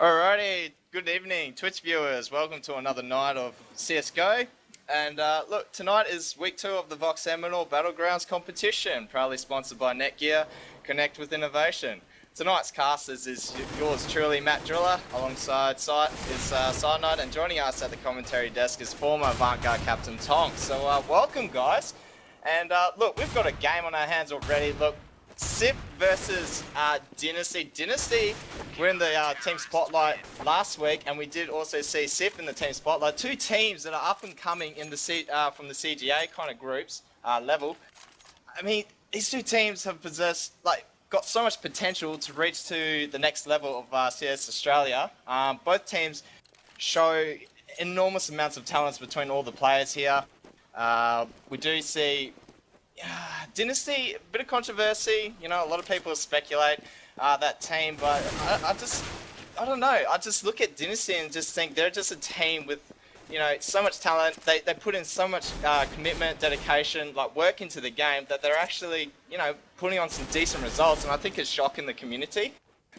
Alrighty, good evening Twitch viewers, welcome to another night of CSGO. And look, tonight is week 2 of the Vox Seminole Battlegrounds competition, proudly sponsored by Netgear, Connect with Innovation. Tonight's casters is yours truly, Mattdrilla, alongside Cyanide, and joining us at the commentary desk is former Vanguard captain Tonks. So welcome guys, and look, we've got a game on our hands already. Look, SYF versus Dynaasty. We're in the team spotlight last week, and we did also see SYF in the team spotlight. Two teams that are up and coming in the from the CGA kind of groups level. I mean, these two teams have got so much potential to reach to the next level of CS Australia. Both teams show enormous amounts of talents between all the players here. We do see Dynaasty, a bit of controversy, you know, a lot of people speculate that team, but I don't know, I just look at Dynaasty and just think they're just a team with, you know, so much talent. They put in so much commitment, dedication, like work into the game that they're actually, you know, putting on some decent results, and I think it's shocking the community.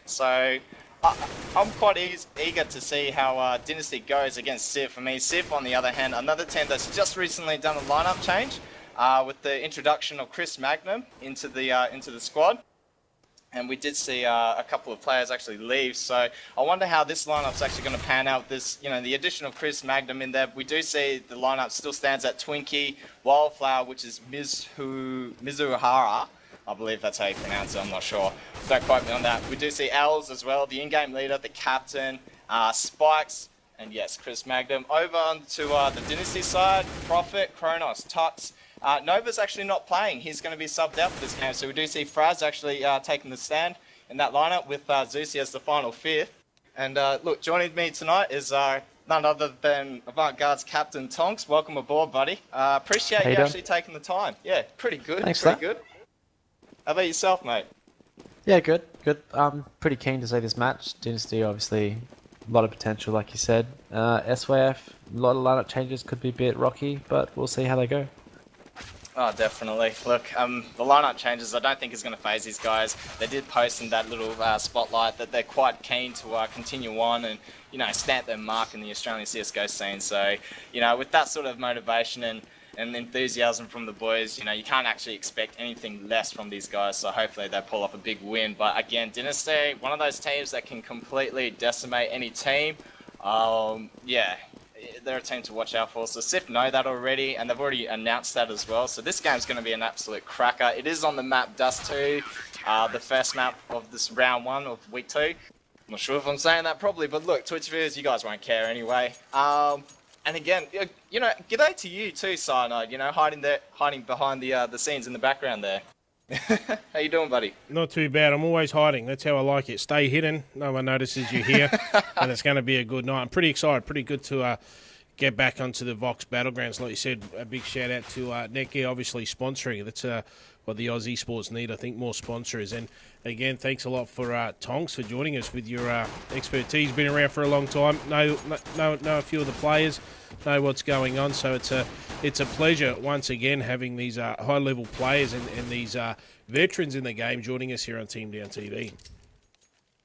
So I'm quite eager to see how Dynaasty goes against SYF. I mean, SYF on the other hand, another team that's just recently done a lineup change. With the introduction of Chris Magnum into the squad, and we did see a couple of players actually leave. So I wonder how this lineup's actually going to pan out. This, you know, the addition of Chris Magnum in there. We do see the lineup still stands at Twinkie, Wildflower, which is Mizuhara. I believe that's how you pronounce it. I'm not sure. Don't quote me on that. We do see Els as well, the in-game leader, the captain, Spikes. And yes, Chris Magnum. Over onto the Dynaasty side, Prophet, Kronos, Tonks. Nova's actually not playing. He's going to be subbed out for this game. So we do see Fraz actually taking the stand in that lineup with Zeusy as the final fifth. And look, joining me tonight is none other than Vanguard's captain Tonks. Welcome aboard, buddy. Appreciate you actually taking the time. Yeah, pretty good. Thanks, pretty good. How about yourself, mate? Yeah, good. I'm pretty keen to see this match. Dynaasty, obviously, a lot of potential, like you said. SYF, a lot of lineup changes, could be a bit rocky, but we'll see how they go. Oh, definitely. Look, the lineup changes I don't think is going to phase these guys. They did post in that little spotlight that they're quite keen to continue on and, you know, stamp their mark in the Australian CSGO scene. So, you know, with that sort of motivation and enthusiasm from the boys, you know, you can't actually expect anything less from these guys. So hopefully they pull off a big win. But again, Dynaasty, one of those teams that can completely decimate any team. Yeah. They're a team to watch out for. So SYF know that already, and they've already announced that as well. So this game's going to be an absolute cracker. It is on the map Dust 2, the first map of this round 1 of week 2. I'm not sure if I'm saying that properly, but look, Twitch viewers, you guys won't care anyway. And again, you know, g'day to you too, Cyanide. You know, hiding behind the scenes in the background there. How you doing, buddy? Not too bad. I'm always hiding. That's how I like it. Stay hidden. No one notices you here, and it's going to be a good night. I'm pretty excited. Pretty good to get back onto the Vox Battlegrounds. Like you said, a big shout out to Netgear, obviously sponsoring. That's what the Aussie sports need. I think more sponsors. And again, thanks a lot for Tonks for joining us with your expertise. Been around for a long time. Know a few of the players. Know what's going on. So it's a pleasure once again having these high level players and these veterans in the game joining us here on Team Down TV.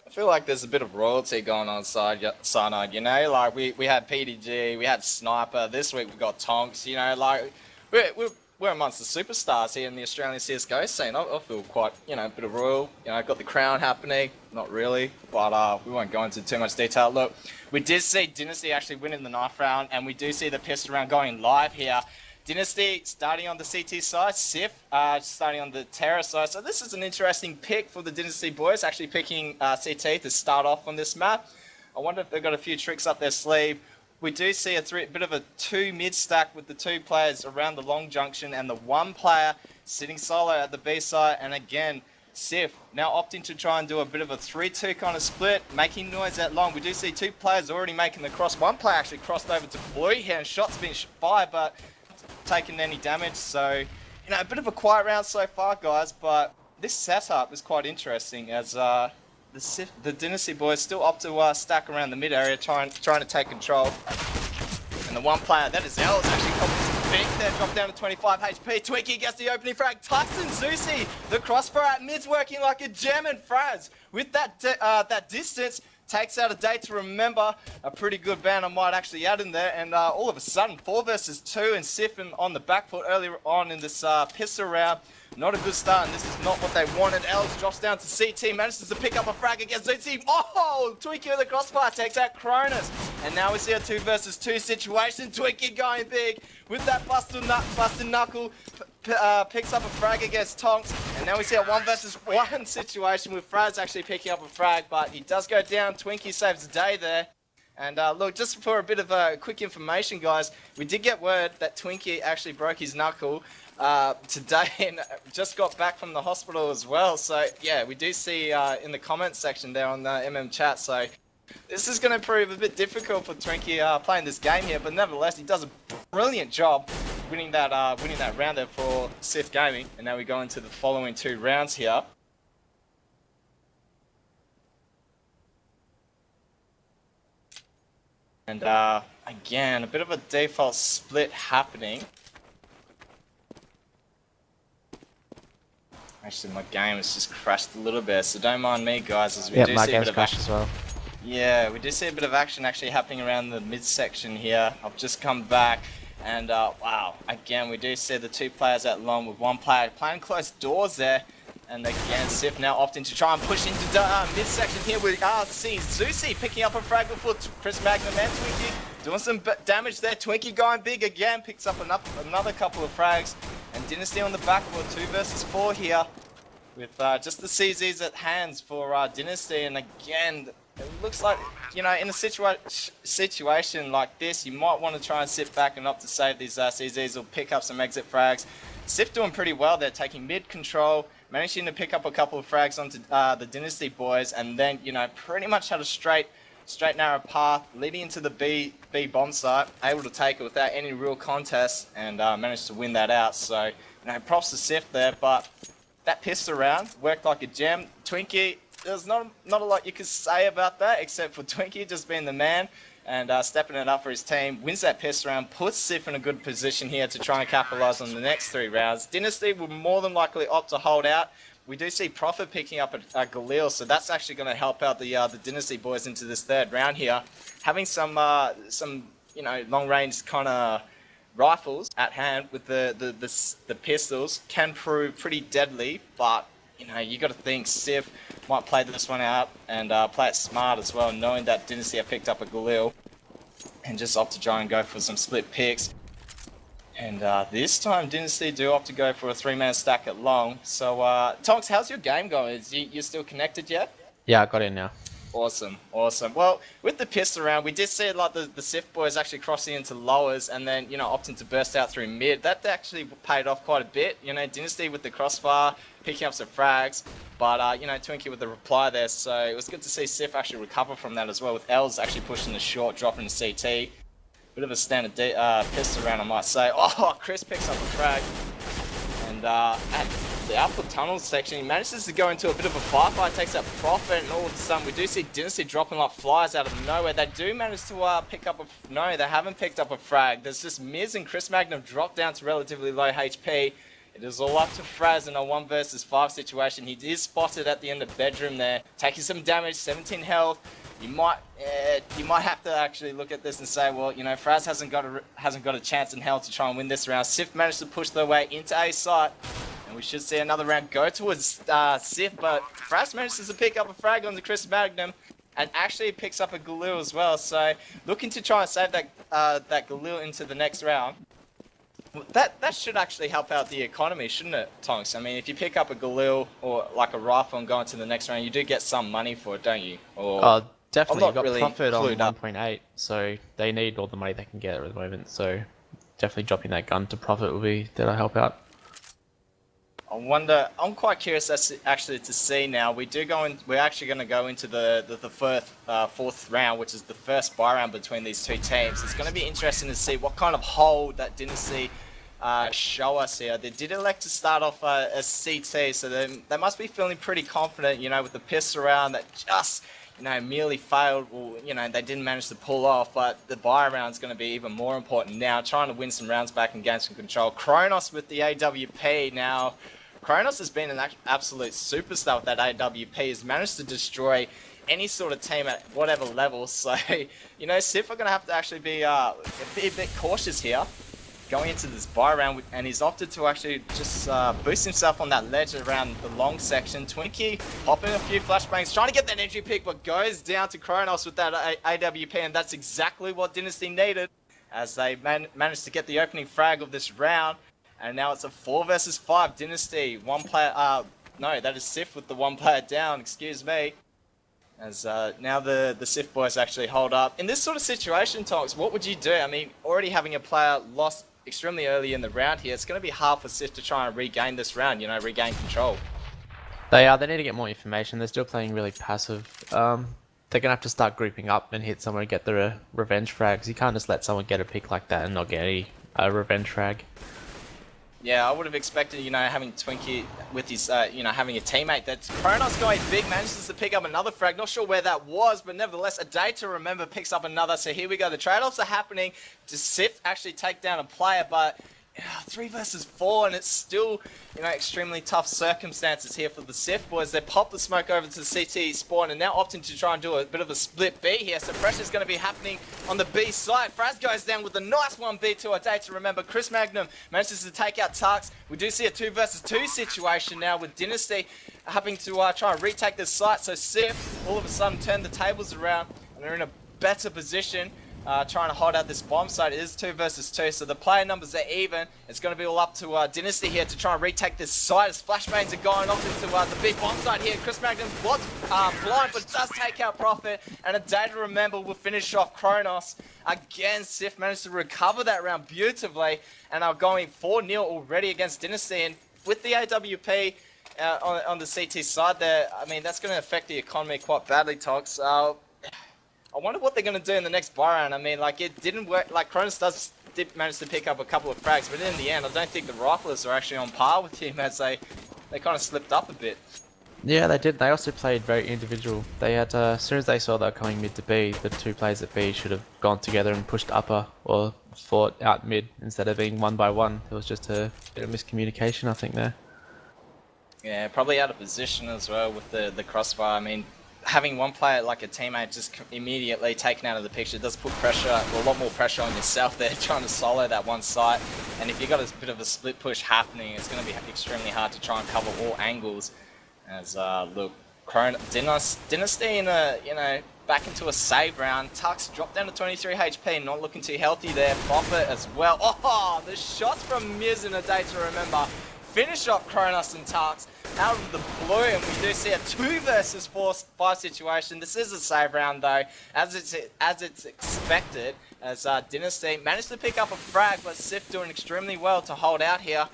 I feel like there's a bit of royalty going on Cyanide, you know, like we had PDG, we had Sniper, this week we got Tonks, you know, like we're amongst the superstars here in the Australian CSGO scene. I feel quite, you know, a bit of royal, you know, got the crown happening, not really, but we won't go into too much detail. Look, we did see Dynaasty actually winning the knife round, and we do see the pistol round going live here. Dynaasty starting on the CT side, SYF starting on the Terra side. So this is an interesting pick for the Dynaasty boys, actually picking CT to start off on this map. I wonder if they've got a few tricks up their sleeve. We do see a bit of a 2 mid stack with the 2 players around the long junction and the 1 player sitting solo at the B side. And again, SYF now opting to try and do a bit of a 3-2 kind of split, making noise at long. We do see 2 players already making the cross. 1 player actually crossed over to blue here, and shots being fired, but taken any damage. So, you know, a bit of a quiet round so far, guys, but this setup is quite interesting as the Dynaasty boys still opt to stack around the mid area, trying to take control. And the 1 player, that is Els, actually copies the pick there, drop down to 25 HP. Twinkie gets the opening frag. Tucks and Zeusy, the crossfire at mid's working like a gem, and Fraz with that distance takes out a day to remember. A pretty good ban I might actually add in there. And all of a sudden, 4 versus 2 and SYF on the back foot earlier on in this pistol round. Not a good start, and this is not what they wanted. Els drops down to CT, manages to pick up a frag against ZT. Oh, Twinkie with the crossfire takes out Cronus. And now we see a 2 versus 2 situation. Twinkie going big with that busted knuckle. Picks up a frag against Tonks. And now we see a 1 versus 1 situation with Fraz actually picking up a frag, but he does go down. Twinkie saves the day there. And look, just for a bit of quick information, guys, we did get word that Twinkie actually broke his knuckle today and just got back from the hospital as well. So yeah, we do see in the comments section there on the MM chat. So this is going to prove a bit difficult for Twinkie playing this game here, but nevertheless, he does a brilliant job winning that round there for SYF Gaming. And now we go into the following 2 rounds here. And again, a bit of a default split happening. Actually, my game has just crashed a little bit, so don't mind me, guys, as we do my see a bit game's of crashed action. as well. Yeah, we do see a bit of action actually happening around the midsection here. I've just come back, and wow, again, we do see the 2 players at long with 1 player playing close doors there. And again, SYF now opting to try and push into midsection here with Zusi picking up a frag before Chris Magnum and Twinkie doing some damage there. Twinkie going big again, picks up another couple of frags. And Dynaasty on the back for 2 versus 4 here with just the CZs at hands for Dynaasty. And again, it looks like, you know, in a situation like this, you might want to try and sit back and opt to save these CZs or pick up some exit frags. SYF doing pretty well there, taking mid control, managing to pick up a couple of frags onto the Dynaasty boys, and then, you know, pretty much had a straight narrow path leading into the B bomb site, able to take it without any real contest, and managed to win that out. So, you know, props to SYF there, but that pistol round worked like a gem. Twinkie, there's not a lot you could say about that, except for Twinkie just being the man and stepping it up for his team. Wins that pistol round, puts SYF in a good position here to try and capitalise on the next 3 rounds. Dynaasty will more than likely opt to hold out. We do see Prophet picking up a Galil, so that's actually going to help out the Dynaasty boys into this 3rd round here. Having some you know, long-range kind of rifles at hand with the pistols can prove pretty deadly, but you know, you got to think SYF might play this one out and play it smart as well, knowing that Dynaasty have picked up a Galil and just opt to try and go for some split picks. And this time, Dynaasty do opt to go for a 3-man stack at long. So, Tonks, how's your game going? Is you still connected yet? Yeah, I got in now. Awesome. Well, with the pistol round, we did see like the SYF boys actually crossing into lowers and then, you know, opting to burst out through mid. That actually paid off quite a bit. You know, Dynaasty with the crossfire, picking up some frags, but, you know, Twinkie with the reply there. So it was good to see SYF actually recover from that as well, with Els actually pushing the short, dropping the CT. Bit of a standard pistol round, I might say. Oh, Chris picks up a frag. And at the output tunnel section, he manages to go into a bit of a firefight, takes out Prophet, and all of a sudden we do see Dynaasty dropping like flies out of nowhere. They do manage to pick up a... No, they haven't picked up a frag. There's just Miz and Chris Magnum drop down to relatively low HP. It is all up to Fraz in a 1 versus 5 situation. He is spotted at the end of bedroom there, taking some damage, 17 health. You might have to actually look at this and say, well, you know, Fraz hasn't got a chance in hell to try and win this round. SYF managed to push their way into A site, and we should see another round go towards SYF, but Fraz manages to pick up a frag on the Chris Magnum, and actually picks up a Galil as well. So looking to try and save that Galil into the next round. That should actually help out the economy, shouldn't it, Tonks? I mean, if you pick up a Galil or like a rifle and go into the next round, you do get some money for it, don't you? Or Definitely. You've got really profit on clued up. 1.8, so they need all the money they can get at the moment. So definitely dropping that gun to profit that'll help out. I wonder. I'm quite curious actually to see now. We're actually going to go into the 4th round, which is the first buy round between these 2 teams. It's going to be interesting to see what kind of hold that Dynaasty show us here. They did elect to start off as CT, so they must be feeling pretty confident, you know, with the pistol round that just, you know, merely failed, or, you know, they didn't manage to pull off, but the buy round is going to be even more important now, trying to win some rounds back and gain some control. Kronos with the AWP now. Kronos has been an absolute superstar with that AWP. He's managed to destroy any sort of team at whatever level. So, you know, SYF are going to have to actually be a bit cautious here going into this buy round, and he's opted to actually just boost himself on that ledge around the long section. Twinkie hopping a few flashbangs, trying to get that entry pick, but goes down to Kronos with that AWP, and that's exactly what Dynaasty needed, as they managed to get the opening frag of this round. And now it's a 4 versus 5. Dynaasty, one player, no, that is SYF with the one player down, excuse me. As now the SYF boys actually hold up. In this sort of situation, Tonks, what would you do? I mean, already having a player lost extremely early in the round here, it's going to be hard for SYF to try and regain this round, you know, regain control. They need to get more information. They're still playing really passive. They're going to have to start grouping up and hit someone and get the revenge frags. You can't just let someone get a pick like that and not get any revenge frag. Yeah, I would have expected, you know, having Twinkie with his, you know, having a teammate that's Kronos going big, manages to pick up another frag. Not sure where that was, but nevertheless, a day to remember picks up another. So here we go. The trade-offs are happening. Does SYF actually take down a player? But 3 versus 4, and it's still, you know, extremely tough circumstances here for the SYF boys. They pop the smoke over to the CT spawn, and now opting to try and do a bit of a split B here. So pressure's going to be happening on the B side. Fraz goes down with a nice 1B2, a day to remember. Chris Magnum manages to take out Tonks. We do see a 2 versus 2 situation now with Dynaasty having to try and retake this site. So SYF all of a sudden turn the tables around, and they're in a better position. Trying to hold out this bomb site. It is 2 versus 2, so the player numbers are even. It's going to be all up to Dynaasty here to try and retake this site as flashbangs are going off into the big bomb site here. Chris Magnum was blind, but does take out Profit, and a day to remember will finish off Kronos. Again, SYF managed to recover that round beautifully, and are going 4-0 already against Dynaasty, and with the AWP on the CT side there, I mean, that's going to affect the economy quite badly, Tox. I wonder what they're going to do in the next buy round. I mean, like, it didn't work. Like, Kronos did manage to pick up a couple of frags, but in the end, I don't think the riflers are actually on par with him, as they kind of slipped up a bit. Yeah, they did. They also played very individual. They had, as soon as they saw they were coming mid to B, the 2 players at B should have gone together and pushed upper or fought out mid instead of being 1 by 1. It was just a bit of miscommunication, I think, there. Yeah, probably out of position as well with the crossfire. I mean, having one player, like a teammate, just immediately taken out of the picture does put pressure, a lot more pressure on yourself there, trying to solo that one site. And if you've got a bit of a split push happening, it's going to be extremely hard to try and cover all angles. As, look, Dynaasty in a, you know, back into a save round. Tux dropped down to 23 HP, not looking too healthy there. Profit as well. Oh, the shots from Miz in a day to remember. Finish off Kronos and Tux out of the blue, and we do see a 2 versus 5 situation. This is a save round though, as it's expected, as Dynaasty managed to pick up a frag, but SYF doing extremely well to hold out here.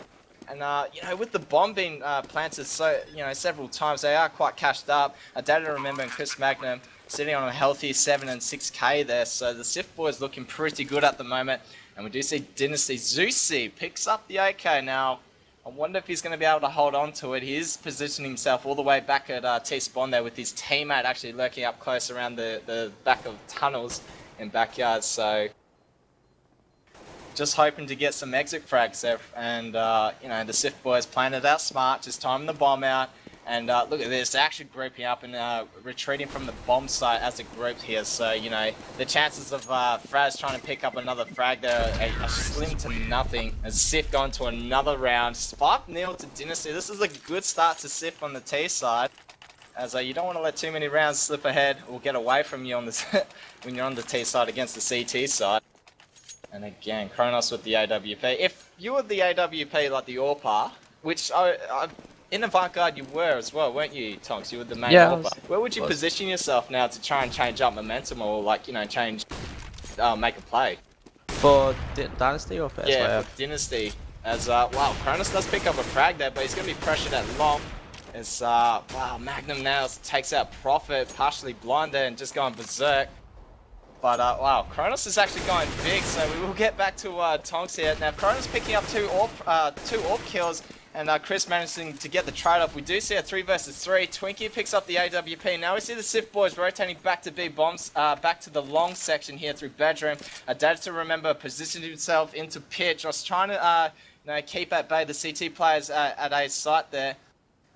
And you know, with the bomb being planted several times, they are quite cashed up. A day to remember, and Chris Magnum sitting on a healthy 7 and 6k there. So the SYF boys looking pretty good at the moment, and we do see Dynaasty Zeusy picks up the AK now. I wonder if he's going to be able to hold on to it. He is positioning himself all the way back at T-spawn there, with his teammate actually lurking up close around the back of tunnels in backyards. So just hoping to get some exit frags there. And, you know, the SYF boys playing it out smart, just timing the bomb out. And look at this, they're actually grouping up and retreating from the bomb site as a group here. So, you know, the chances of Fraz trying to pick up another frag there are slim to nothing. As SYF going to another round, 5-0 to Dynaasty. This is a good start to SYF on the T side, as you don't want to let too many rounds slip ahead or get away from you on the when you're on the T side against the CT side. And again, Kronos with the AWP. If you were the AWP like the AWPer, which in Avant-Garde you were as well, weren't you, Tonks? You were the main AWPer. Where would you position yourself now to try and change up momentum, or, like, you know, make a play? For Dynaasty or for SYF? Yeah, for Dynaasty. As, wow, Kronos does pick up a frag there, but he's going to be pressured at long. As, wow, Magnum now takes out Profit, partially blind there and just going berserk. But, wow, Kronos is actually going big, so we will get back to Tonks here. Now, Kronos picking up two AWP kills, and Chris managing to get the trade-off. We do see a 3 versus 3. Twinkie picks up the AWP. Now we see the SYF boys rotating back to B bombs, back to the long section here through bedroom. Dad to remember positioned himself into pitch. I was trying to you know, keep at bay the CT players at A site there.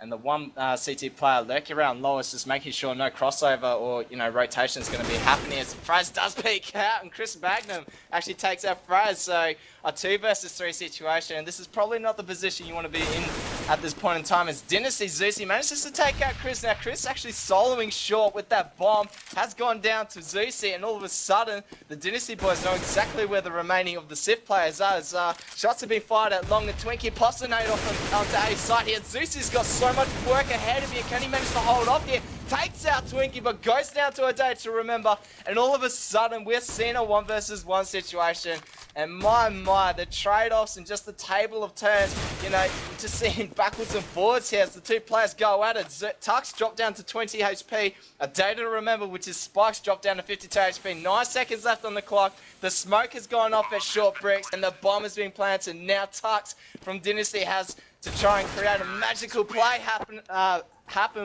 And the one CT player lurking around lowest, just making sure no crossover or, you know, rotation is going to be happening as Fraz does peek out, and Chris Magnum actually takes out Fraz. So a 2 versus 3 situation, and this is probably not the position you want to be in at this point in time, as Dynaasty Zeusy manages to take out Chris. Now Chris actually soloing short with that bomb, has gone down to Zeusy, and all of a sudden the Dynaasty boys know exactly where the remaining of the SYF players are, as shots have been fired at long, and Twinkie pops a nade off onto A's side here. Zeusy's got so much work ahead of you. Can he manage to hold off here? Takes out Twinkie, but goes down to a day to remember. And all of a sudden, we're seeing a 1 versus 1 situation. And my, the trade-offs and just the table of turns, you know, just seeing backwards and forwards here as the two players go at it. Tonks dropped down to 20 HP. A day to remember, which is Spikes dropped down to 52 HP. 9 seconds left on the clock. The smoke has gone off at short bricks, and the bomb is being planted. Now Tonks from Dynaasty has to try and create a magical play happen,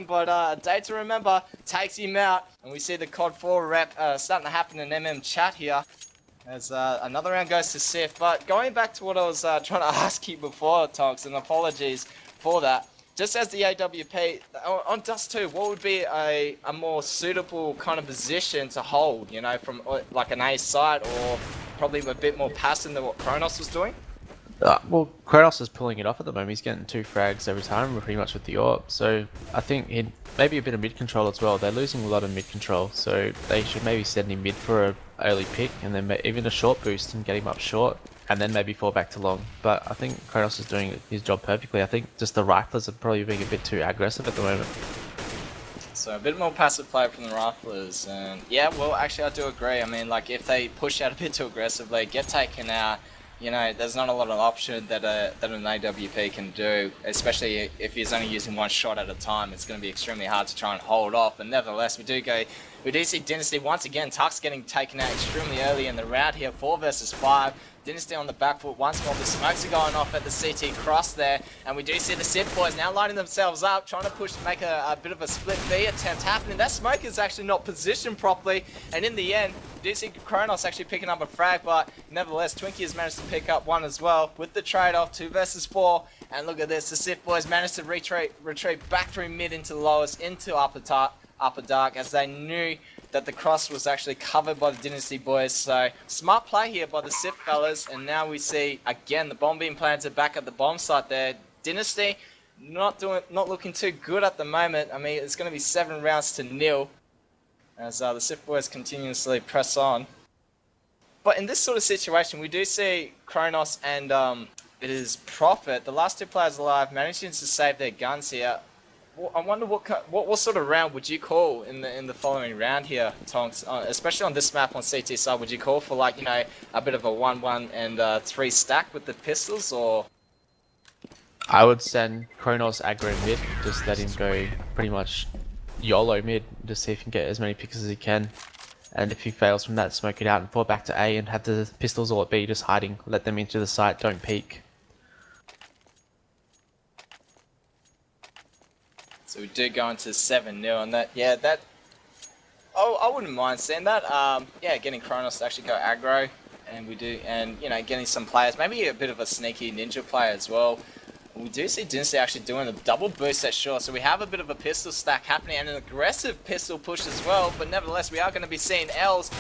but a day to remember takes him out, and we see the COD 4 rep starting to happen in MM chat here as another round goes to SYF. But going back to what I was trying to ask you before, Tonks, and apologies for that, just as the AWP on Dust 2, what would be a more suitable kind of position to hold, you know, from like an A side, or probably a bit more passive than what Kronos was doing? Well, Kronos is pulling it off at the moment. He's getting 2 frags every time, pretty much with the AWP. So I think he'd maybe a bit of mid control as well. They're losing a lot of mid control, so they should maybe send him mid for an early pick, and then even a short boost and get him up short, and then maybe fall back to long. But I think Kronos is doing his job perfectly. I think just the riflers are probably being a bit too aggressive at the moment. So a bit more passive play from the riflers, and yeah, well, actually I do agree. I mean, like, if they push out a bit too aggressively, get taken out, you know, there's not a lot of option that an AWP can do, especially if he's only using 1 shot at a time. It's going to be extremely hard to try and hold off. But nevertheless, we do see Dynaasty once again. Tonks getting taken out extremely early in the round here, 4 versus 5. Dynaasty on the back foot once more. The smokes are going off at the CT cross there, and we do see the SYF boys now lining themselves up, trying to push to make a bit of a split B attempt happening. That smoke is actually not positioned properly, and in the end, we do see Kronos actually picking up a frag, but nevertheless, Twinkie has managed to pick up 1 as well with the trade-off, 2 versus 4. And look at this, the SYF boys managed to retreat back through mid into lowest, into upper dark, as they knew that the cross was actually covered by the Dynaasty boys. So smart play here by the SYF fellas, and now we see again the bomb being planted back at the bomb site there. Dynaasty not looking too good at the moment. I mean, it's going to be 7 rounds to 0 as the SYF boys continuously press on. But in this sort of situation, we do see Kronos and it is Prophet, the last 2 players alive, managing to save their guns here. I wonder what sort of round would you call in the following round here, Tonks? Especially on this map on CT side, would you call for, like, you know, a bit of a 1-1 and 3 stack with the pistols, or? I would send Kronos aggro mid, just let him go pretty much YOLO mid, just see if he can get as many picks as he can. And if he fails from that, smoke it out and fall back to A and have the pistols all at B just hiding. Let them into the site, don't peek. So we do go into 7-0, and that, yeah, that, oh, I wouldn't mind seeing that. Yeah, getting Kronos to actually go aggro, and we do, and, you know, getting some players, maybe a bit of a sneaky ninja player as well. We do see Dynaasty actually doing the double boost at short, so we have a bit of a pistol stack happening and an aggressive pistol push as well, but nevertheless we are going to be seeing Els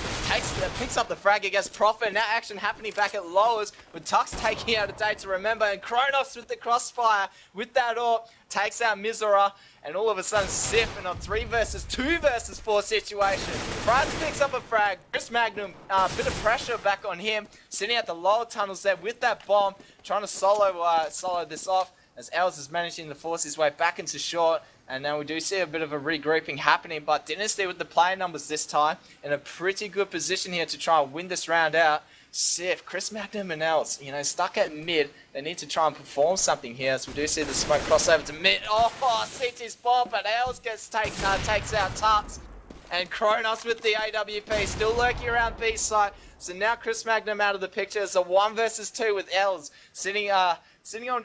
picks up the frag against Prophet. Now action happening back at lowers with Tux taking out a day to remember, and Kronos with the crossfire with that AWP takes out Mizora, and all of a sudden SYF in a 3 versus 2 versus 4 situation. Franz picks up a frag, Chris Magnum, bit of pressure back on him, sitting at the lower tunnels there with that bomb, trying to solo this off, as Els is managing to force his way back into short. And now we do see a bit of a regrouping happening, but Dynaasty with the player numbers this time in a pretty good position here to try and win this round out. SYF, Chris Magnum and Els, you know, stuck at mid. They need to try and perform something here, so we do see the smoke cross over to mid. Oh, CT's bomb, but Els takes out Tonks. And Kronos with the AWP still lurking around B side. So now Chris Magnum out of the picture. It's a 1 versus 2 with Els sitting on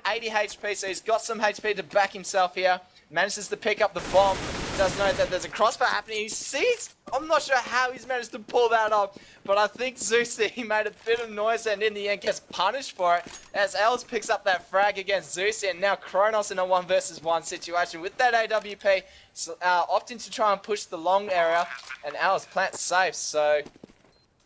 80 HP, so he's got some HP to back himself here. Manages to pick up the bomb. does know that there's a crossfire happening. He sees, I'm not sure how he's managed to pull that off, but I think Zeusy, he made a bit of noise and in the end gets punished for it as Els picks up that frag against Zeusy, and now Kronos in a 1 versus 1 situation with that AWP, opting to try and push the long area, and Els plants safe, so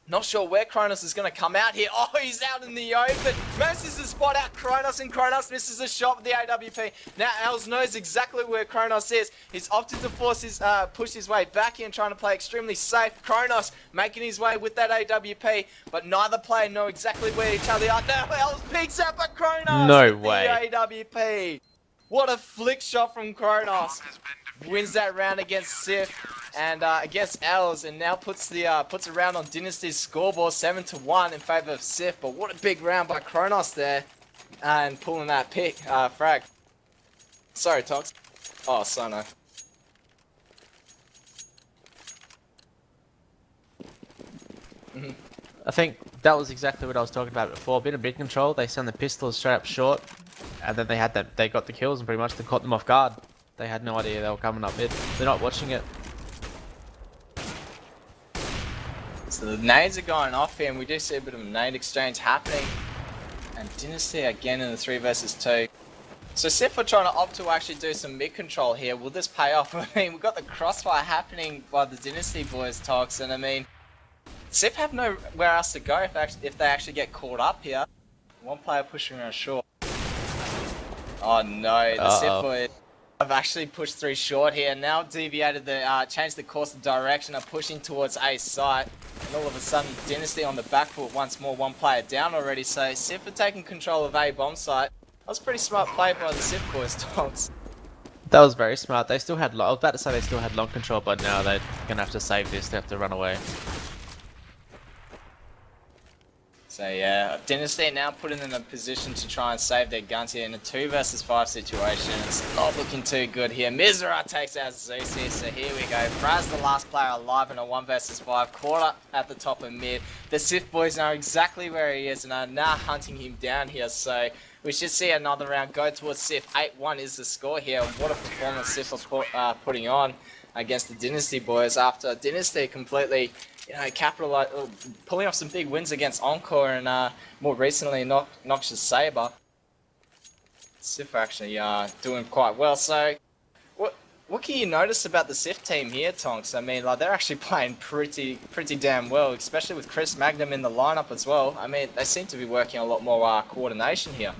not sure where Kronos is going to come out here. Oh, he's out in the open. Manages to spot out Kronos, and Kronos misses a shot with the AWP. Now, Els knows exactly where Kronos is. He's opted to force his, push his way back in, trying to play extremely safe. Kronos making his way with that AWP, but neither player know exactly where each other are. Now, Els picks up a Kronos No with way. the AWP. What a flick shot from Kronos. Wins that round against SYF and against Els, and now puts a round on Dynasty's scoreboard 7-1 in favour of SYF. But what a big round by Kronos there, and pulling that pick frag. Sorry, Tonks. Oh, Sono. I think that was exactly what I was talking about before. A bit of mid control. They sent the pistols straight up short, and then they got the kills and pretty much they caught them off guard. They had no idea they were coming up mid. They're not watching it. So the nades are going off here, and we do see a bit of a nade exchange happening. And Dynasty again in the 3 versus 2. So SYF are trying to opt to actually do some mid control here. Will this pay off? I mean, we've got the crossfire happening by the Dynasty boys, Tonks, and I mean, SYF have nowhere else to go if they actually get caught up here. One player pushing around short. Oh no, the SYF boys have actually pushed through short here. Now deviated changed the course of direction, are pushing towards A site. And all of a sudden, Dynasty on the back foot once more, 1 player down already. So SYF are taking control of A bomb site. That was pretty smart play by the SYF boys, Tonks. That was very smart. They still had. I was about to say they still had long control, but now they're gonna have to save this. They have to run away. So yeah, Dynasty now put in a position to try and save their guns here in a 2 versus 5 situation. It's not looking too good here. Mizra takes out Zeusy, so here we go. Fraz, the last player alive in a 1 versus 5, caught up at the top of mid. The SYF boys know exactly where he is and are now hunting him down here, so we should see another round go towards SYF. 8-1 is the score here. What a performance SYF are putting on against the Dynasty boys after Dynasty completely, you know, pulling off some big wins against Encore and more recently Noxious Saber. SYF are actually doing quite well. So what can you notice about the SYF team here, Tonks? I mean, like, they're actually playing pretty damn well, especially with Chris Magnum in the lineup as well. I mean, they seem to be working a lot more coordination here.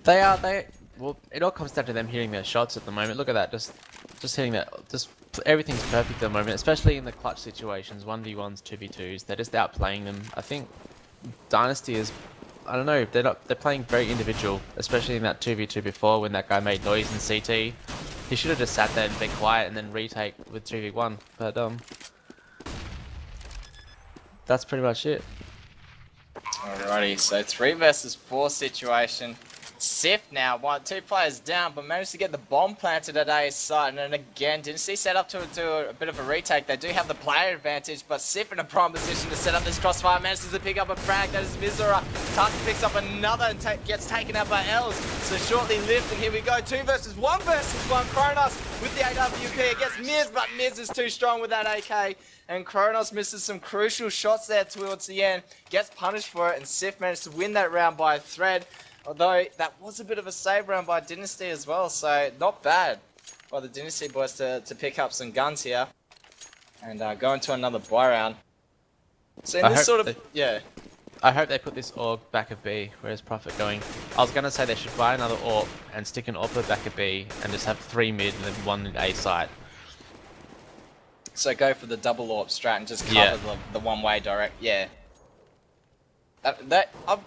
Well, it all comes down to them hitting their shots at the moment. Look at that, just hitting that. Everything's perfect at the moment, especially in the clutch situations, 1v1s, 2v2s. They're just outplaying them. I think Dynasty is, I don't know, they're playing very individual, especially in that 2v2 before when that guy made noise in CT. He should have just sat there and been quiet and then retake with 2v1, but that's pretty much it. Alrighty, so 3 versus 4 situation. SYF now, 2 players down, but managed to get the bomb planted at A site, and then again, Dynasty set up to do a bit of a retake. They do have the player advantage, but SYF in a prime position to set up this crossfire, manages to pick up a frag. That is Mizura. Tarkin picks up another and gets taken out by Els. So shortly lived, and here we go, 2 versus 1 versus 1. Kronos with the AWP against Miz, but Miz is too strong with that AK. And Kronos misses some crucial shots there towards the end, gets punished for it, and SYF managed to win that round by a thread. Although that was a bit of a save round by Dynasty as well, so not bad by the Dynasty boys to pick up some guns here and go into another buy round. So in this sort of, yeah. I hope they put this AUG back at B, whereas Prophet going. I was going to say they should buy another AUG and stick an AWP back at B and just have 3 mid and then 1 in A side. So go for the double AWP strat and just cover the one-way direct, yeah.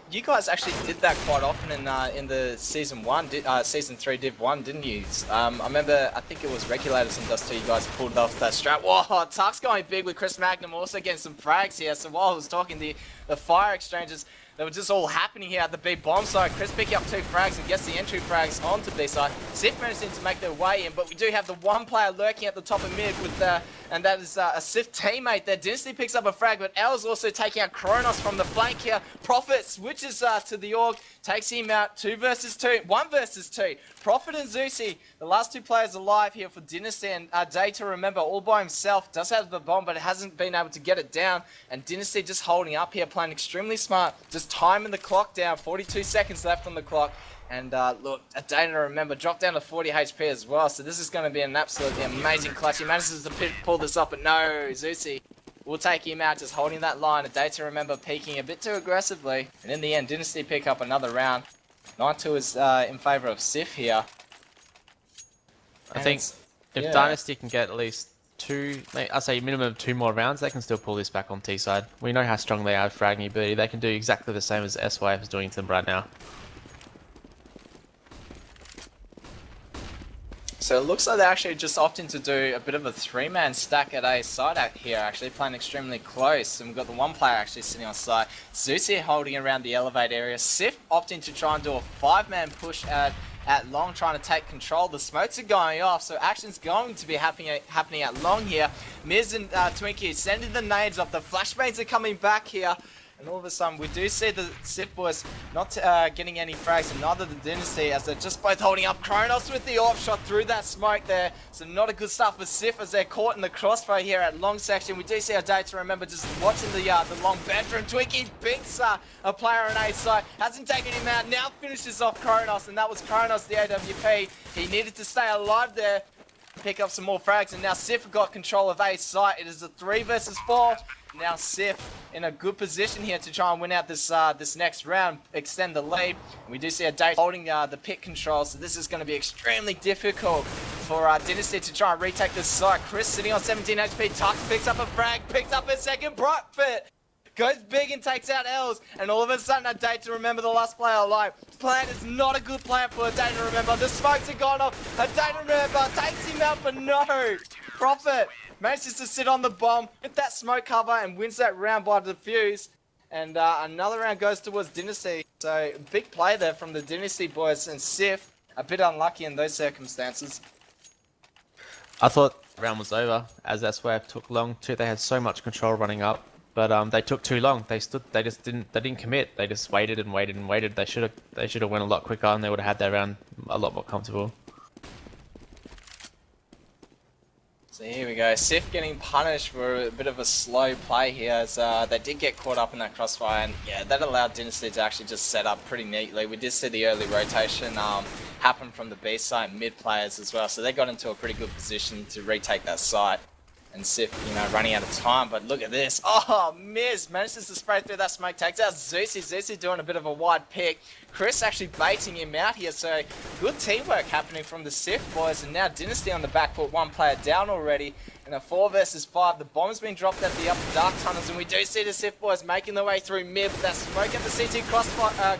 You guys actually did that quite often in the season 3 Div 1, didn't you? I remember, I think it was Regulators and Dust 2, you guys pulled off that strat. Whoa, Tuck's going big with Chris Magnum, also getting some frags here. So while I was talking, the fire exchanges that were just all happening here at the B bomb side. Chris picking up 2 frags and gets the entry frags onto B side. SYF managing to make their way in, but we do have the one player lurking at the top of mid with and that is a SYF teammate there. Dynaasty picks up a frag, but L's also taking out Kronos from the flank here. Prophet switches to the org, takes him out. 2 versus 2, 1 versus 2. Prophet and Zeusy, the last 2 players alive here for Dynaasty, and Day to remember all by himself. Does have the bomb, but it hasn't been able to get it down. And Dynaasty just holding up here, playing extremely smart, just timing the clock down. 42 seconds left on the clock. And look, a Day to remember, dropped down to 40 HP as well. So this is going to be an absolutely amazing clutch. He manages to pull this up, but no, Zeusy will take him out, just holding that line. A Day to remember peeking a bit too aggressively. And in the end, Dynaasty pick up another round. 9-2 is in favour of SYF here. I think if Dynaasty can get at least 2, I'd say minimum of 2 more rounds, they can still pull this back on T side. We know how strong they are with fragging ability. They can do exactly the same as SYF is doing to them right now. So it looks like they're actually just opting to do a bit of a 3-man stack at A side out here, actually playing extremely close. And we've got the one player actually sitting on side. Zeusy holding around the elevate area. SYF opting to try and do a 5-man push at long, trying to take control. The smokes are going off, so action's going to be happening at long here. Miz and Twinkie sending the nades off. The flashbangs are coming back here. And all of a sudden, we do see the SYF boys not getting any frags, and neither the Dynaasty, as they're just both holding up. Kronos with the off shot through that smoke there. So not a good start for SYF as they're caught in the crossfire here at long section. We do see a Day to remember just watching the long bedroom. Twinkie beats a player on A side, hasn't taken him out, now finishes off Kronos, and that was Kronos, the AWP. He needed to stay alive there, pick up some more frags, and now SYF got control of A site. It is a 3 versus 4. Now SYF in a good position here to try and win out this this next round, extend the lead. We do see a Day holding the pit control, so this is going to be extremely difficult for Dynaasty to try and retake this site. Chris sitting on 17 HP, Tonks picks up a frag, picks up a second, Prophet goes big and takes out L's, and all of a sudden a Day to remember the last player alive. Plan is not a good plan for a Day to remember. The smokes are gone off. A Day to remember takes him out, but no. Prophet manages to sit on the bomb, get that smoke cover, and wins that round by defuse. And another round goes towards Dynaasty. So big play there from the Dynaasty boys, and SYF a bit unlucky in those circumstances. I thought the round was over as SYF took long too. They had so much control running up, but they took too long. They didn't commit. They just waited and waited and waited. They should have went a lot quicker, and they would have had that round a lot more comfortable. So here we go, SYF getting punished for a bit of a slow play here, as they did get caught up in that crossfire, and yeah, that allowed Dynaasty to actually just set up pretty neatly. We did see the early rotation happen from the B site mid players as well, so they got into a pretty good position to retake that site. And SYF, you know, running out of time, but look at this. Oh, Miz manages to spray through that smoke, takes out Zeusy. Zeusy doing a bit of a wide pick. Chris actually baiting him out here, so good teamwork happening from the SYF boys. And now Dynaasty on the back foot, 1 player down already. In a 4 versus 5, the bomb's been dropped at the upper dark tunnels, and we do see the SYF boys making their way through mid with that smoke at the CT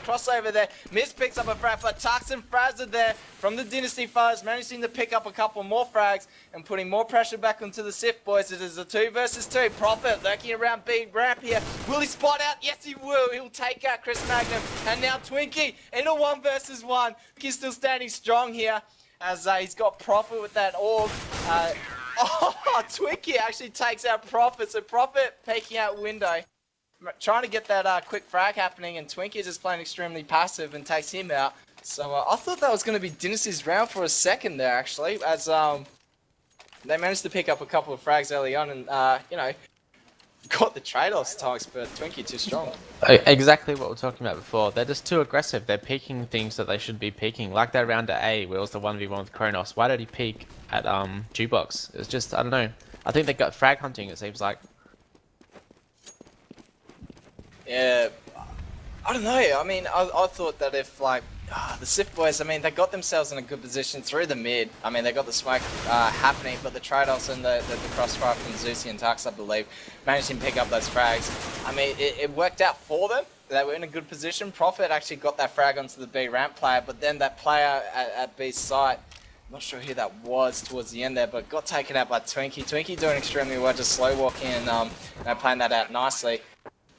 crossover there. Miz picks up a frag, but Tonks and Fraz are there from the Dynaasty foes, managing to pick up a couple more frags and putting more pressure back onto the SYF boys. It is a 2 versus 2. Prophet lurking around B ramp here. Will he spot out? Yes, he will. He'll take out Chris Magnum. And now Twinkie in a 1 versus 1. He's still standing strong here as he's got Prophet with that orb. Twinkie actually takes out Prophet. So Prophet peeking out window, trying to get that quick frag happening, and Twinkie just playing extremely passive and takes him out. So I thought that was going to be Dynaasty's round for a second there, actually, as they managed to pick up a couple of frags early on, and you know, got the trade-offs, Tonks, but Twinkie too strong. Exactly what we were talking about before. They're just too aggressive. They're peeking things that they should be peeking. Like that round at A, where it was the 1v1 with Kronos. Why did he peek at Jukebox? It was just, I don't know. I think they got frag hunting, it seems like. Yeah, I don't know. I mean, I thought that if, like, the SYF boys, I mean, they got themselves in a good position through the mid. I mean, they got the smoke happening, but the trade-offs and the crossfire from Zeusy and Tonks, I believe, managed to pick up those frags. I mean, it worked out for them. They were in a good position. Prophet actually got that frag onto the B ramp player, but then that player at B's site, I'm not sure who that was towards the end there, but got taken out by Twinkie. Twinkie doing extremely well, just slow walking and playing that out nicely.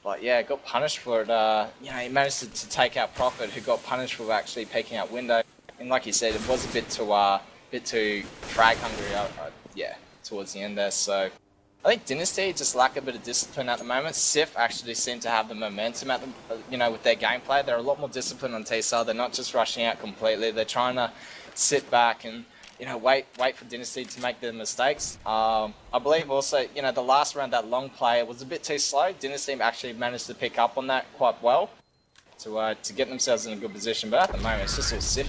But yeah, got punished for it. You know, he managed to take out Prophet, who got punished for actually peeking out window. And like you said, it was a bit too frag hungry. Yeah, towards the end there. So I think Dynasty just lack a bit of discipline at the moment. SYF actually seem to have the momentum at the, you know, with their gameplay. They're a lot more disciplined on T-side. They're not just rushing out completely. They're trying to sit back and, you know, wait for Dynasty to make their mistakes. I believe also, you know, the last round, that long play was a bit too slow. Dynasty actually managed to pick up on that quite well to get themselves in a good position. But at the moment, it's just all SYF.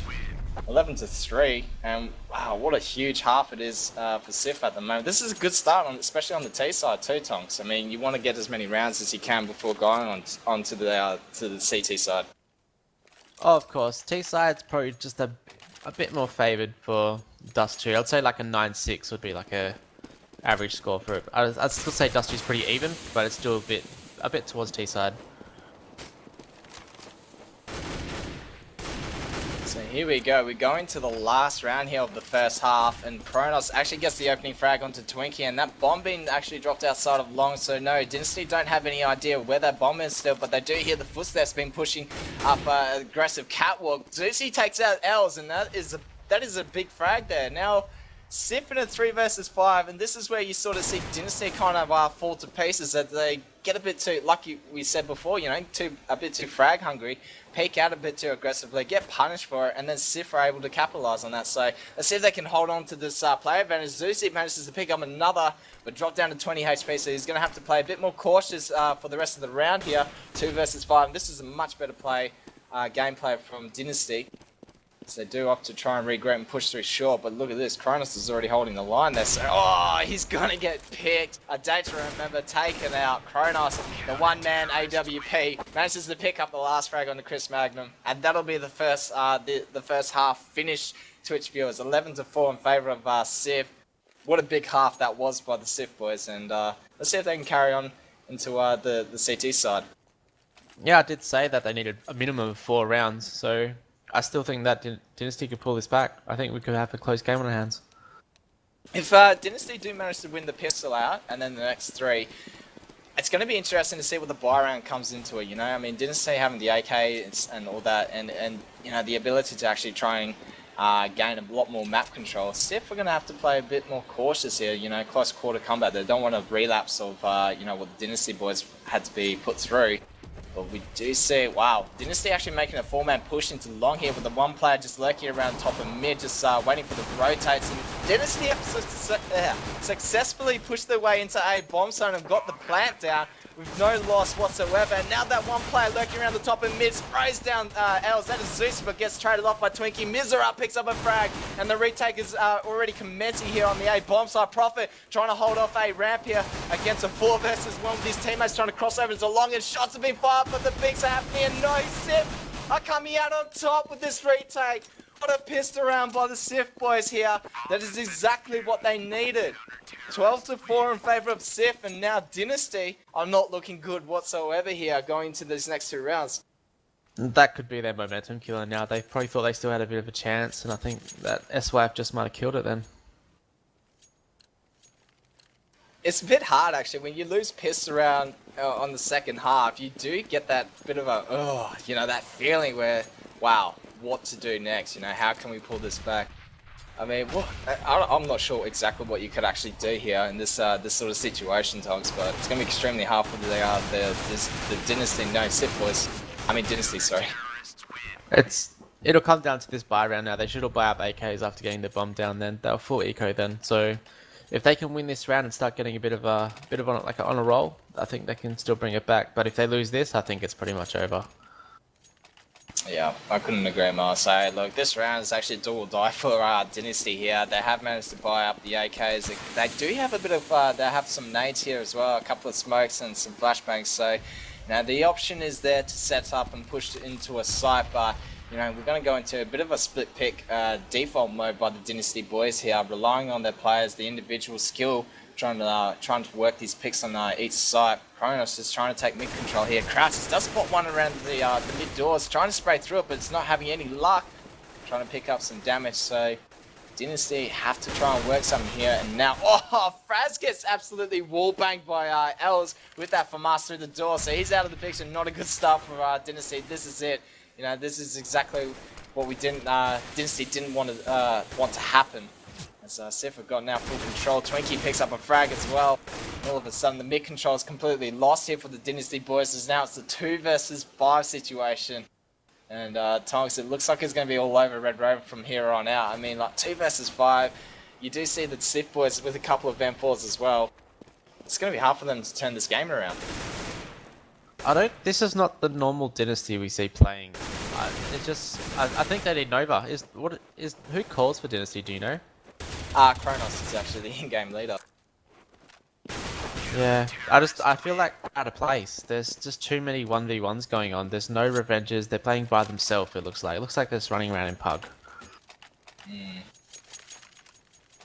11-3, and wow, what a huge half it is for SYF at the moment. This is a good start, especially on the T side too, Tonks. I mean, you want to get as many rounds as you can before going on to the CT side. Oh, of course. T side's probably just a bit more favoured for Dust 2. I'd say like a 9-6 would be like a average score for it. I'd still say Dust 2's pretty even, but it's still a bit towards T side. So here we go, we're going to the last round here of the first half, and Kronos actually gets the opening frag onto Twinkie, and that bomb being actually dropped outside of long, so no, Dynasty don't have any idea where that bomb is still, but they do hear the footsteps being pushing up an aggressive catwalk. Zuzi takes out Els, and that is a big frag there. Now, SYF in a 3 versus 5, and this is where you sort of see Dynasty kind of fall to pieces, that they get a bit too, like we said before, you know, a bit too frag hungry, peek out a bit too aggressively, get punished for it, and then SYF are able to capitalize on that. So let's see if they can hold on to this player advantage. Zuzi manages to pick up another, but drop down to 20 HP, so he's going to have to play a bit more cautious for the rest of the round here. 2 versus 5, and this is a much better gameplay from Dynasty. So they do opt to try and regroup and push through short, but look at this, Kronos is already holding the line there, so oh, he's gonna get picked. A data remember taken out. Kronos, the one-man AWP, manages to pick up the last frag on the Chris Magnum, and that'll be the first half finish. Twitch viewers, 11-4 in favour of SYF. What a big half that was by the SYF boys, and let's see if they can carry on into the CT side. Yeah, I did say that they needed a minimum of 4 rounds, so I still think that Dynasty could pull this back. I think we could have a close game on our hands. If Dynasty do manage to win the pistol out, and then the next 3, it's going to be interesting to see what the buy round comes into it, you know? I mean, Dynasty having the AK and all that, and you know, the ability to actually try and gain a lot more map control. SYF are going to have to play a bit more cautious here, you know, close quarter combat. They don't want a relapse of, you know, what the Dynasty boys had to be put through. But we do see, wow, Dynasty actually making a 4-man push into long here with the one player just lurking around top and mid, just waiting for the rotates. And Dynasty have successfully pushed their way into a bomb zone and got the plant down with no loss whatsoever. And now that one player lurking around the top and mid sprays down Els. That is Zeus, but gets traded off by Twinkie. Mizera picks up a frag, and the retake is already commencing here on the A bomb side. Prophet trying to hold off a ramp here against a 4 versus 1 with his teammates trying to cross over to long, and shots have been fired, but the bigs are happening, and no, SYF are coming out on top with this retake. What a pissed around by the SYF boys here. That is exactly what they needed. 12-4 in favour of SYF, and now Dynasty are not looking good whatsoever here going into these next 2 rounds. That could be their momentum killer now. They probably thought they still had a bit of a chance, and I think that SYF just might have killed it then. It's a bit hard actually, when you lose piss around on the second half, you do get that bit of a, you know, that feeling where, wow, what to do next, you know, how can we pull this back? I mean, I'm not sure exactly what you could actually do here in this this sort of situation, Tonks, but it's going to be extremely hard for the Dynasty, no, SYF boys. I mean, Dynasty, sorry. It'll come down to this buy round now. They should all buy up AKs after getting the bomb down then. They'll full eco then, so if they can win this round and start getting a bit of on a roll, I think they can still bring it back. But if they lose this, I think it's pretty much over. Yeah, I couldn't agree more. So look, this round is actually do or die for Dynasty here. They have managed to buy up the AKs. They do have a bit of, they have some nades here as well, a couple of smokes and some flashbangs. So now the option is there to set up and push it into a site, but you know, we're going to go into a bit of a split pick default mode by the Dynasty boys here, relying on their players, the individual skill, trying to work these picks on each site. Kronos is trying to take mid control here. Crouches does spot one around the mid doors, trying to spray through it, but it's not having any luck. Trying to pick up some damage, so Dynasty have to try and work something here, and now, oh, Fraz gets absolutely wallbanged by Els with that FAMAS through the door, so he's out of the picture. Not a good start for Dynasty. This is it. You know, this is exactly what we Dynasty didn't want to happen. As SYF have got now full control. Twinkie picks up a frag as well. All of a sudden, the mid control is completely lost here for the Dynasty boys, as now it's the 2 versus 5 situation. And Tonks, it looks like it's going to be all over Red Rover from here on out. I mean, like 2 versus 5, you do see the SYF boys with a couple of Van4s as well. It's going to be hard for them to turn this game around. This is not the normal Dynasty we see playing. I think they need Nova. Who calls for Dynasty? Do you know? Kronos is actually the in-game leader. Yeah, I feel like out of place. There's just too many 1v1s going on. There's no revenges. They're playing by themselves. It looks like they're just running around in pug.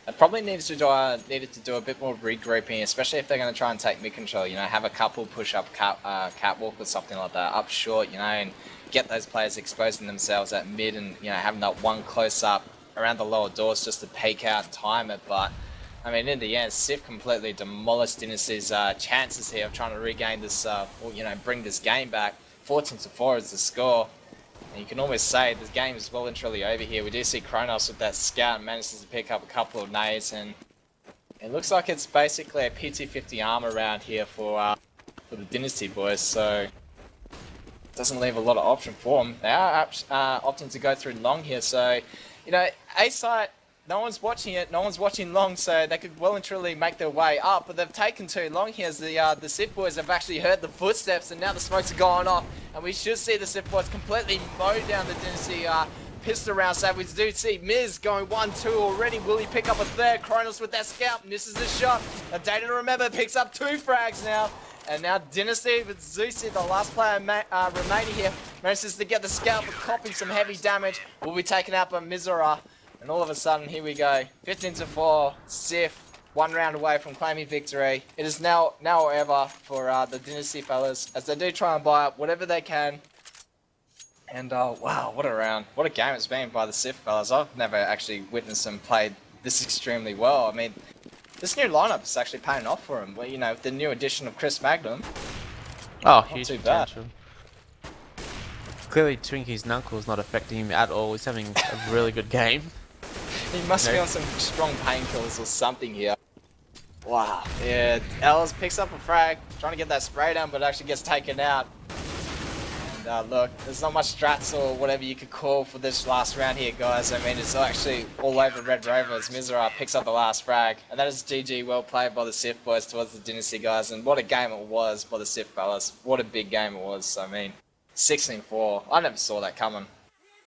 It probably needed to do a bit more regrouping, especially if they're going to try and take mid control. You know, have a couple push up catwalk or something like that up short. You know, and get those players exposing themselves at mid, and you know, having that one close up around the lower doors just to peek out and time it. But I mean, in the end, SYF completely demolished Dynasty's chances here of trying to regain this, or, you know, bring this game back. 14-4 is the score. And you can almost say this game is well and truly over here. We do see Kronos with that scout and manages to pick up a couple of nades, and it looks like it's basically a PT-50 arm around here for the Dynasty boys, so it doesn't leave a lot of option for them. They are opting to go through long here, so, you know, A-site, no one's watching it, no one's watching long, so they could well and truly make their way up, but they've taken too long here as the SYF boys have actually heard the footsteps, and now the smokes are going off, and we should see the SYF boys completely mow down the Dynasty pistol round. So we do see Miz going 1-2 already. Will he pick up a third? Kronos with that scout misses the shot. A data to remember, picks up 2 frags now. And now Dynaasty with Zeusy, the last player remaining here, manages to get the scout but copping some heavy damage. Will be taken out by Mizora. And all of a sudden, here we go. 15-4, SYF, 1 round away from claiming victory. It is now or ever for the Dynasty fellas, as they do try and buy up whatever they can. And wow, what a round. What a game it's been by the SYF fellas. I've never actually witnessed them play this extremely well. I mean, this new lineup is actually paying off for them. Well, you know, the new addition of Chris Magnum. Oh, huge too bad. potential. Clearly, Twinkie's knuckle's not affecting him at all. He's having a really good game. He must be on some strong painkillers or something here. Wow. Yeah, Els picks up a frag, trying to get that spray down, but actually gets taken out. And look, there's not much strats or whatever you could call for this last round here, guys. I mean, it's actually all over Red Rover as Mizora picks up the last frag. And that is GG, well played by the SYF boys towards the Dynasty guys. And what a game it was by the SYF fellas. What a big game it was. I mean, 16-4. I never saw that coming.